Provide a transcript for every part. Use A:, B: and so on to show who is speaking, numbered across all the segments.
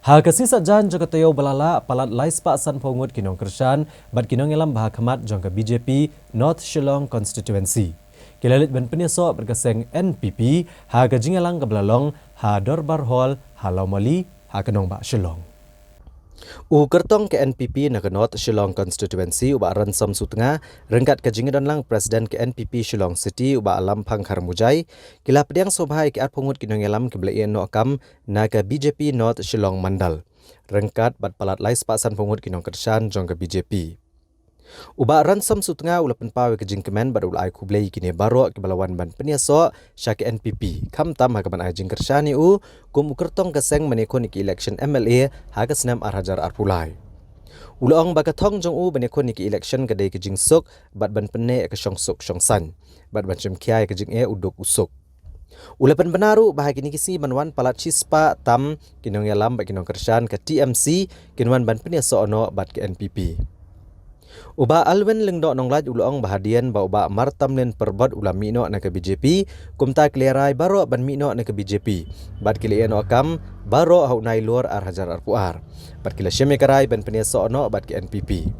A: Hakasi sajan jangka tayo balala palat lais pa san pongut kinong kersan bat kinong elam bahakamat jangka BJP North Shillong Constituency. Kilalit ban penyeso berkaseng NPP ha kajingalang kebelalong ha Dorbar Hall ha Laumali ha kenong ba Shillong. U kertong ke NPP na ke North Shillong Constituency uba Ransom Sutengah rengkat kajingadan lang Presiden ke NPP Shillong City uba alam Pangkar Mujai kila pediang sobhai ke at pungut kinong elam kebelayan no akam na ke BJP North Shillong Mandal rengkat bat palat lais pasan pungut kinong kersan jong ke BJP. Uba Ransom Sutengah ulapan pawe ke jingkemen pada ulai kublai kini baro ke balawan ban penyaso syak NPP kam tam hakaban ai jingkersani u kum ukertong keseng menekon iki election MLA haga senam arhajar arpulai. Ulong bakathong jong u benekon iki election kedai ke jingsuk bat ban pene ke syongsuk syongsan bat ban cemkiai ke jing uduk usuk. Ulapan benaru bahagi ni kisi manwan palat cispa tam kinong yalam bak kinong kersan ke TMC kinwan ban penyaso ono bat ke NPP. Uba alwen lengdok nonglaj ulong bahadian ba uba martam len perbot ulam mino na ke BJP kumta klerai baro ban mino na ke BJP bat kilian okam baro hau nai luar arhajar arpuar bat kila syeme karai ban penyeso no bat ke NPP.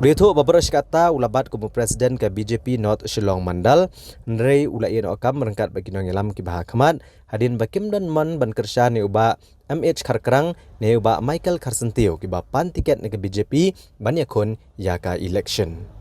A: Ulithu babros kata ulabat kumu presiden ke BJP North Shillong Mandal nrei ulaian okam merengkat bagi nong elam ki bahakamat hadin bakim dan man ban kersa ne uba MH Karkrang ne uba Michael Karsentio ki ba pan tiket ne ke BJP ban yakon yaka election.